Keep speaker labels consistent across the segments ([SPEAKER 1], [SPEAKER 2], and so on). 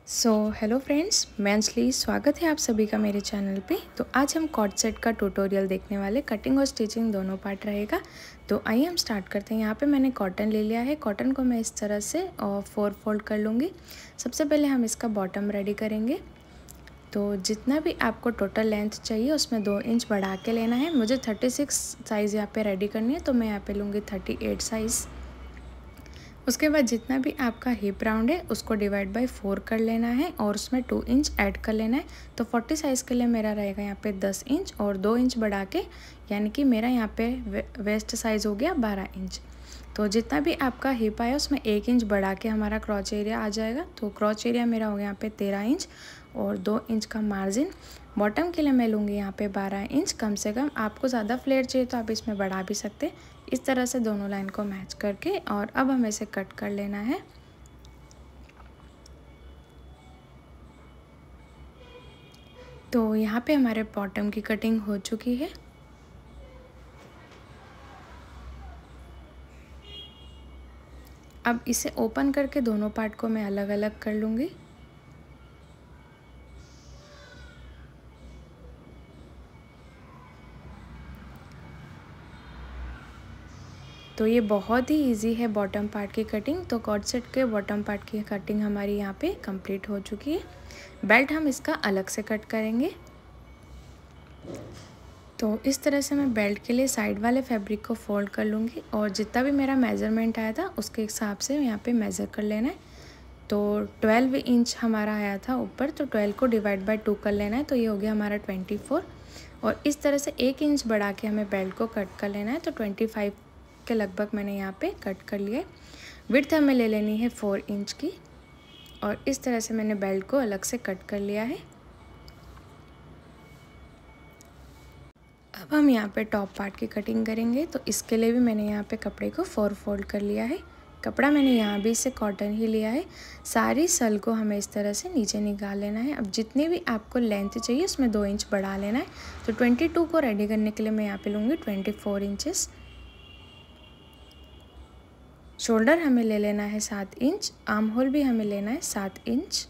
[SPEAKER 1] Hello friends, मैं अंजलि। स्वागत है आप सभी का मेरे चैनल पे। तो आज हम कॉर्ड सेट का ट्यूटोरियल देखने वाले। कटिंग और स्टिचिंग दोनों पार्ट रहेगा। तो आइए हम स्टार्ट करते हैं। यहाँ पे मैंने कॉटन ले लिया है। कॉटन को मैं इस तरह से 4 फोल्ड कर लूँगी। सबसे पहले हम इसका बॉटम रेडी करेंगे। तो जितना भी आपको टोटल लेंथ चाहिए उसमें 2 इंच बढ़ा के लेना है। मुझे 36 साइज़ यहाँ पे रेडी करनी है, तो मैं यहाँ पे लूँगी 38 साइज़। उसके बाद जितना भी आपका हिप राउंड है उसको डिवाइड बाय 4 कर लेना है और उसमें 2 इंच ऐड कर लेना है। तो 40 साइज़ के लिए मेरा रहेगा यहाँ पे 10 इंच और 2 इंच बढ़ा के, यानी कि मेरा यहाँ पे वेस्ट साइज़ हो गया 12 इंच। तो जितना भी आपका हिप आया उसमें 1 इंच बढ़ा के हमारा क्रॉच एरिया आ जाएगा। तो क्रॉच एरिया मेरा हो गया यहाँ पे 13 इंच और 2 इंच का मार्जिन। बॉटम के लिए मैं लूँगी यहाँ पे 12 इंच। कम से कम आपको ज़्यादा फ्लेयर चाहिए तो आप इसमें बढ़ा भी सकते। इस तरह से दोनों लाइन को मैच करके और अब हमें इसे कट कर लेना है। तो यहाँ पे हमारे बॉटम की कटिंग हो चुकी है। अब इसे ओपन करके दोनों पार्ट को मैं अलग अलग कर लूँगी। तो ये बहुत ही इजी है बॉटम पार्ट की कटिंग। तो कॉर्ड सेट के बॉटम पार्ट की कटिंग हमारी यहाँ पे कंप्लीट हो चुकी है। बेल्ट हम इसका अलग से कट करेंगे। तो इस तरह से मैं बेल्ट के लिए साइड वाले फैब्रिक को फोल्ड कर लूँगी और जितना भी मेरा मेज़रमेंट आया था उसके हिसाब से यहाँ पे मेज़र कर लेना है। तो 12 इंच हमारा आया था ऊपर, तो 12 को डिवाइड बाय 2 कर लेना है। तो ये हो गया हमारा 24 और इस तरह से 1 इंच बढ़ा के हमें बेल्ट को कट कर लेना है। तो 25 के लगभग मैंने यहाँ पे कट कर लिया है। विड्थ हमें ले लेनी है 4 इंच की और इस तरह से मैंने बेल्ट को अलग से कट कर लिया है। अब हम यहाँ पे टॉप पार्ट की कटिंग करेंगे। तो इसके लिए भी मैंने यहाँ पे कपड़े को 4 फोल्ड कर लिया है। कपड़ा मैंने यहाँ भी इससे कॉटन ही लिया है। सारी सल को हमें इस तरह से नीचे निकाल लेना है। अब जितनी भी आपको लेंथ चाहिए उसमें 2 इंच बढ़ा लेना है। तो 22 को रेडी करने के लिए मैं यहाँ पे लूँगी 24 इंचेस। शोल्डर हमें ले लेना है 7 इंच। आर्म होल भी हमें लेना है 7 इंच।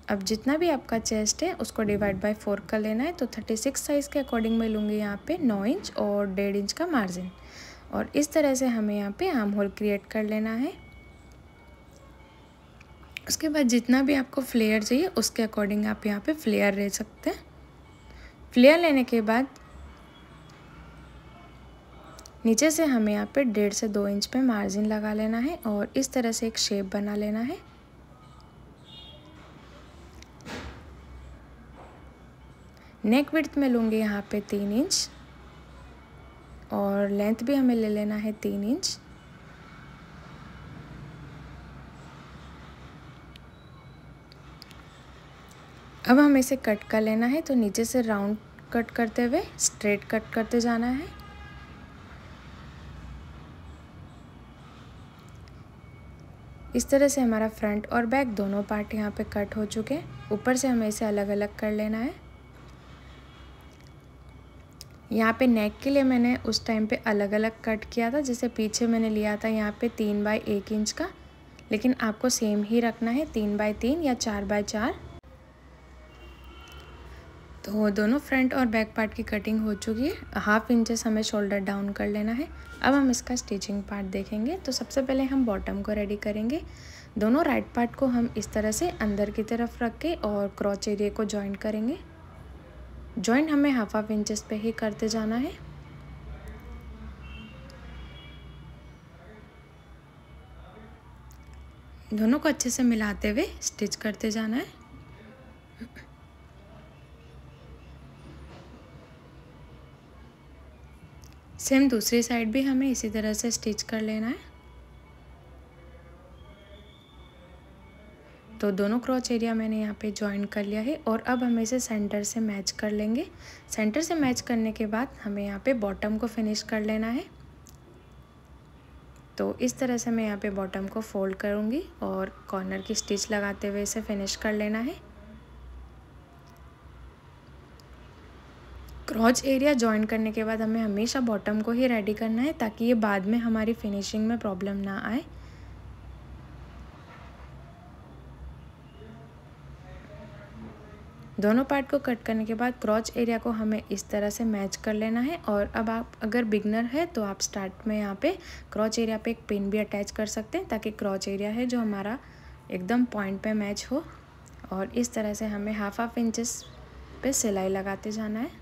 [SPEAKER 1] अब जितना भी आपका चेस्ट है उसको डिवाइड बाय 4 कर लेना है। तो 36 साइज़ के अकॉर्डिंग मैं लूँगी यहाँ पे 9 इंच और 1.5 इंच का मार्जिन। और इस तरह से हमें यहाँ पे आर्म होल क्रिएट कर लेना है। उसके बाद जितना भी आपको फ्लेयर चाहिए उसके अकॉर्डिंग आप यहाँ पे फ्लेयर ले सकते हैं। फ्लेयर लेने के बाद नीचे से हमें यहाँ पे 1.5 से 2 इंच पे मार्जिन लगा लेना है और इस तरह से एक शेप बना लेना है। नेक विड्थ में लूँगी यहाँ पे 3 इंच और लेंथ भी हमें ले लेना है 3 इंच। अब हमें इसे कट कर लेना है। तो नीचे से राउंड कट करते हुए स्ट्रेट कट करते जाना है। इस तरह से हमारा फ्रंट और बैक दोनों पार्ट यहाँ पे कट हो चुके हैं। ऊपर से हमें इसे अलग अलग कर लेना है। यहाँ पे नेक के लिए मैंने उस टाइम पे अलग अलग कट किया था। जैसे पीछे मैंने लिया था यहाँ पे 3 बाय 1 इंच का, लेकिन आपको सेम ही रखना है 3 बाय 3 या 4 बाय 4। तो दोनों फ्रंट और बैक पार्ट की कटिंग हो चुकी है। 1/2 इंचेस हमें शोल्डर डाउन कर लेना है। अब हम इसका स्टिचिंग पार्ट देखेंगे। तो सबसे पहले हम बॉटम को रेडी करेंगे। दोनों राइट पार्ट को हम इस तरह से अंदर की तरफ रख के और क्रॉच एरिया को जॉइंट करेंगे। जॉइंट हमें 1/2 इंचेस पे ही करते जाना है। दोनों को अच्छे से मिलाते हुए स्टिच करते जाना है। सेम दूसरी साइड भी हमें इसी तरह से स्टिच कर लेना है। तो दोनों क्रॉच एरिया मैंने यहाँ पे जॉइन कर लिया है और अब हम इसे सेंटर से मैच कर लेंगे। सेंटर से मैच करने के बाद हमें यहाँ पे बॉटम को फिनिश कर लेना है। तो इस तरह से मैं यहाँ पे बॉटम को फोल्ड करूँगी और कॉर्नर की स्टिच लगाते हुए इसे फिनिश कर लेना है। क्रॉच एरिया जॉइन करने के बाद हमें हमेशा बॉटम को ही रेडी करना है ताकि ये बाद में हमारी फिनिशिंग में प्रॉब्लम ना आए। दोनों पार्ट को कट करने के बाद क्रॉच एरिया को हमें इस तरह से मैच कर लेना है। और अब आप अगर बिगनर है तो आप स्टार्ट में यहाँ पे क्रॉच एरिया पे एक पिन भी अटैच कर सकते हैं, ताकि क्रॉच एरिया है जो हमारा एकदम पॉइंट पे मैच हो। और इस तरह से हमें हाफ इंचेस पे सिलाई लगाते जाना है।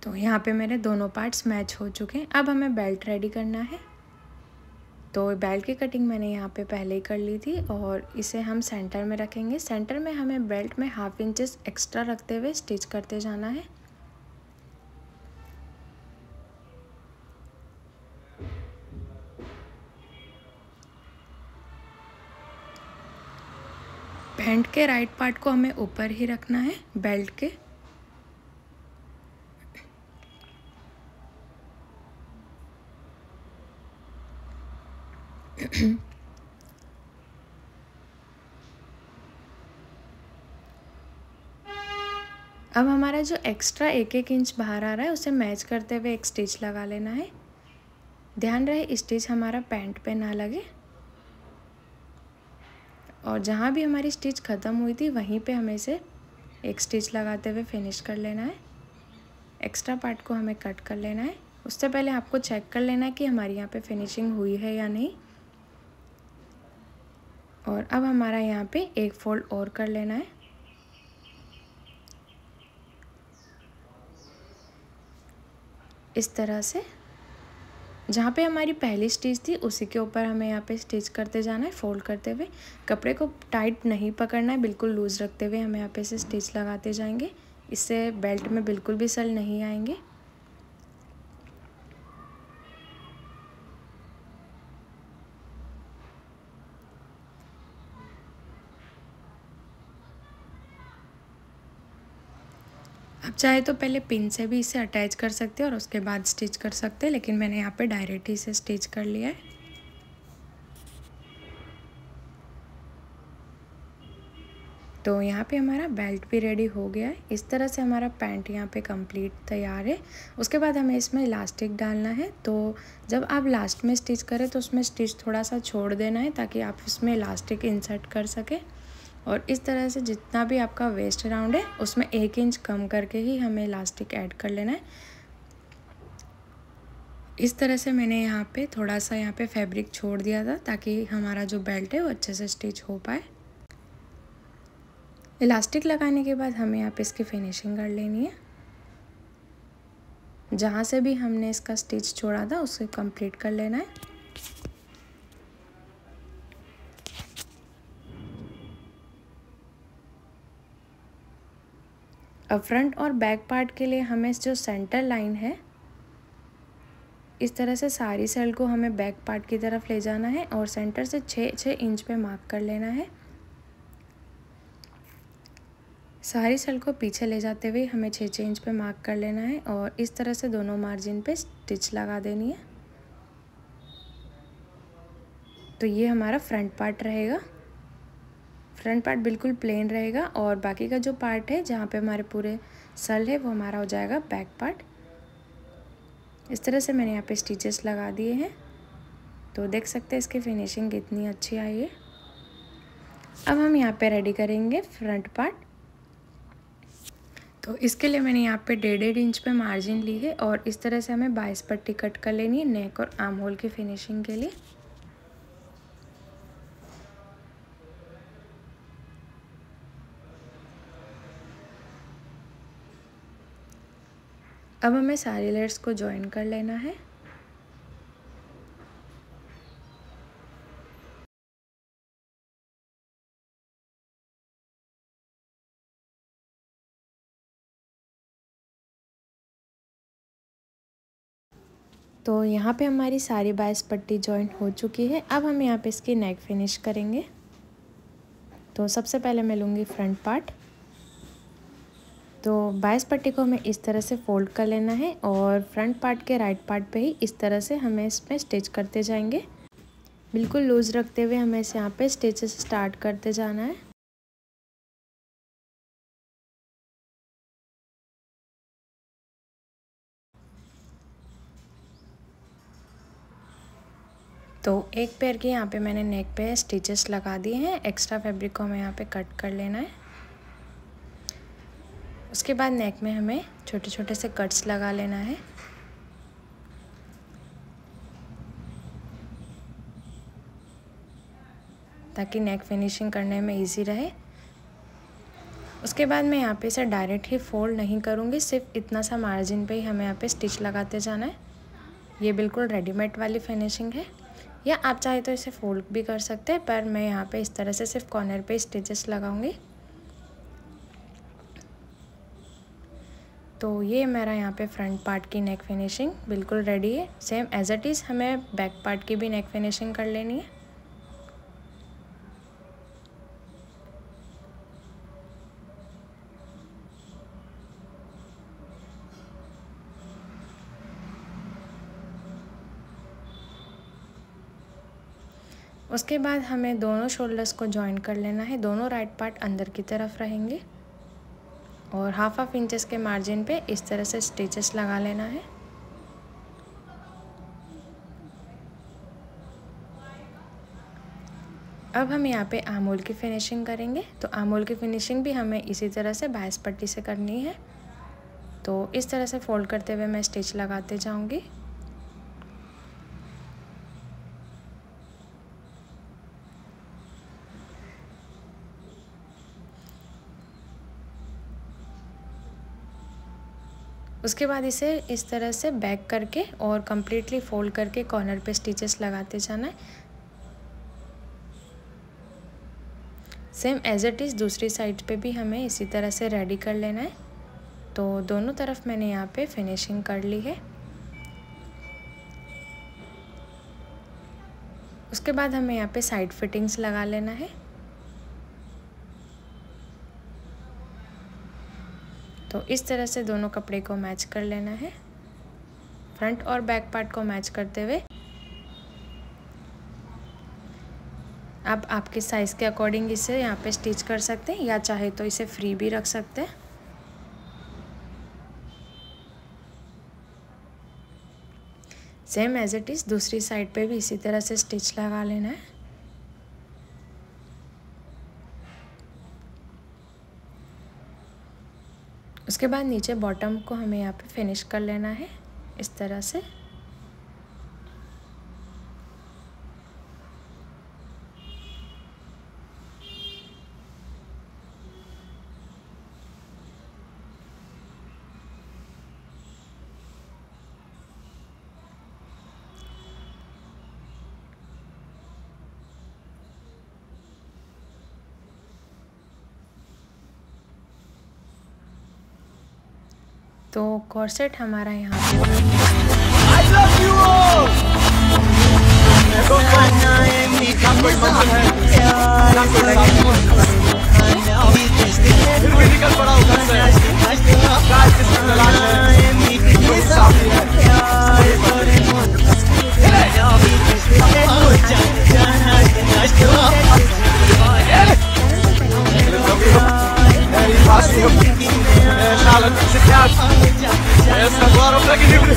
[SPEAKER 1] तो यहाँ पे मेरे दोनों पार्ट्स मैच हो चुके हैं। अब हमें बेल्ट रेडी करना है। तो बेल्ट की कटिंग मैंने यहाँ पे पहले ही कर ली थी और इसे हम सेंटर में रखेंगे। सेंटर में हमें बेल्ट में हाफ इंचेस एक्स्ट्रा रखते हुए स्टिच करते जाना है। पैंट के राइट पार्ट को हमें ऊपर ही रखना है बेल्ट के। अब हमारा जो एक्स्ट्रा 1-1 इंच बाहर आ रहा है उसे मैच करते हुए एक स्टिच लगा लेना है। ध्यान रहे स्टिच हमारा पैंट पे ना लगे। और जहाँ भी हमारी स्टिच ख़त्म हुई थी वहीं पे हमें से एक स्टिच लगाते हुए फिनिश कर लेना है। एक्स्ट्रा पार्ट को हमें कट कर लेना है। उससे पहले आपको चेक कर लेना है कि हमारी यहाँ पे फिनिशिंग हुई है या नहीं। और अब हमारा यहाँ पे एक फोल्ड और कर लेना है। इस तरह से जहाँ पे हमारी पहली स्टिच थी उसी के ऊपर हमें यहाँ पे स्टिच करते जाना है, फोल्ड करते हुए। कपड़े को टाइट नहीं पकड़ना है, बिल्कुल लूज़ रखते हुए हमें यहाँ पे से स्टिच लगाते जाएंगे। इससे बेल्ट में बिल्कुल भी सल नहीं आएंगे। आप चाहे तो पहले पिन से भी इसे अटैच कर सकते हैं और उसके बाद स्टिच कर सकते हैं, लेकिन मैंने यहाँ पे डायरेक्ट ही इसे स्टिच कर लिया है। तो यहाँ पे हमारा बेल्ट भी रेडी हो गया है। इस तरह से हमारा पैंट यहाँ पे कंप्लीट तैयार है। उसके बाद हमें इसमें इलास्टिक डालना है। तो जब आप लास्ट में स्टिच करें तो उसमें स्टिच थोड़ा सा छोड़ देना है, ताकि आप इसमें इलास्टिक इंसर्ट कर सकें। और इस तरह से जितना भी आपका वेस्ट राउंड है उसमें 1 इंच कम करके ही हमें इलास्टिक ऐड कर लेना है। इस तरह से मैंने यहाँ पे थोड़ा सा यहाँ पे फैब्रिक छोड़ दिया था, ताकि हमारा जो बेल्ट है वो अच्छे से स्टिच हो पाए। इलास्टिक लगाने के बाद हमें यहाँ पे इसकी फिनिशिंग कर लेनी है। जहाँ से भी हमने इसका स्टिच छोड़ा था उसे कंप्लीट कर लेना है। अब फ्रंट और बैक पार्ट के लिए हमें जो सेंटर लाइन है इस तरह से सारी सेल को हमें बैक पार्ट की तरफ ले जाना है और सेंटर से 6-6 इंच पे मार्क कर लेना है। सारी सेल को पीछे ले जाते हुए हमें 6-6 इंच पे मार्क कर लेना है और इस तरह से दोनों मार्जिन पे स्टिच लगा देनी है। तो ये हमारा फ्रंट पार्ट रहेगा। फ्रंट पार्ट बिल्कुल प्लेन रहेगा और बाकी का जो पार्ट है जहाँ पे हमारे पूरे सल है वो हमारा हो जाएगा बैक पार्ट। इस तरह से मैंने यहाँ पे स्टिचेस लगा दिए हैं। तो देख सकते हैं इसकी फिनिशिंग कितनी अच्छी आई है। अब हम यहाँ पे रेडी करेंगे फ्रंट पार्ट। तो इसके लिए मैंने यहाँ पे 1.5 इंच पे मार्जिन ली है और इस तरह से हमें 22 पट्टी कट कर लेनी है नेक और आर्म होल की फिनिशिंग के लिए। अब हमें सारी लेयर्स को जॉइन कर लेना है। तो यहाँ पे हमारी सारी 22 पट्टी जॉइन हो चुकी है। अब हम यहाँ पे इसकी नेक फिनिश करेंगे। तो सबसे पहले मैं लूँगी फ्रंट पार्ट। तो 22 पट्टी को हमें इस तरह से फोल्ड कर लेना है और फ्रंट पार्ट के राइट पार्ट पे ही इस तरह से हमें इसमें स्टिच करते जाएंगे। बिल्कुल लूज़ रखते हुए हमें इसे यहाँ पे स्टिचेस स्टार्ट करते जाना है। तो एक पेयर की यहाँ पे मैंने नेक पे स्टिचेस लगा दिए हैं। एक्स्ट्रा फैब्रिक को हमें यहाँ पे कट कर लेना है। उसके बाद नेक में हमें छोटे छोटे से कट्स लगा लेना है। ताकि नेक फिनिशिंग करने में इजी रहे। उसके बाद मैं यहाँ पे इसे डायरेक्ट ही फोल्ड नहीं करूँगी, सिर्फ इतना सा मार्जिन पे ही हमें यहाँ पे स्टिच लगाते जाना है। ये बिल्कुल रेडीमेड वाली फिनिशिंग है, या आप चाहे तो इसे फोल्ड भी कर सकते हैं, पर मैं यहाँ पे इस तरह से सिर्फ कॉर्नर पे स्टिचेस लगाऊंगी। तो ये मेरा यहाँ पे फ्रंट पार्ट की नेक फिनिशिंग बिल्कुल रेडी है। सेम एज इट इज़ हमें बैक पार्ट की भी नेक फिनिशिंग कर लेनी है। उसके बाद हमें दोनों शोल्डर्स को जॉइन कर लेना है। दोनों राइट पार्ट अंदर की तरफ रहेंगे और हाफ इंचेस के मार्जिन पे इस तरह से स्टिचेस लगा लेना है। अब हम यहाँ पे आर्म होल की फिनिशिंग करेंगे। तो आर्म होल की फिनिशिंग भी हमें इसी तरह से बायस पट्टी से करनी है। तो इस तरह से फोल्ड करते हुए मैं स्टिच लगाते जाऊँगी। उसके बाद इसे इस तरह से बैक करके और कम्प्लीटली फोल्ड करके कॉर्नर पे स्टिचेस लगाते जाना है। सेम एज इट इज़ दूसरी साइड पे भी हमें इसी तरह से रेडी कर लेना है। तो दोनों तरफ मैंने यहाँ पे फिनिशिंग कर ली है। उसके बाद हमें यहाँ पे साइड फिटिंग्स लगा लेना है। तो इस तरह से दोनों कपड़े को मैच कर लेना है, फ्रंट और बैक पार्ट को मैच करते हुए। आप आपके साइज़ के अकॉर्डिंग इसे यहाँ पे स्टिच कर सकते हैं, या चाहे तो इसे फ्री भी रख सकते हैं। सेम एज इट इज़ दूसरी साइड पे भी इसी तरह से स्टिच लगा लेना है। उसके बाद नीचे बॉटम को हमें यहाँ पे फिनिश कर लेना है इस तरह से। तो कॉर्सेट हमारा यहाँ
[SPEAKER 2] Agora pra que livre.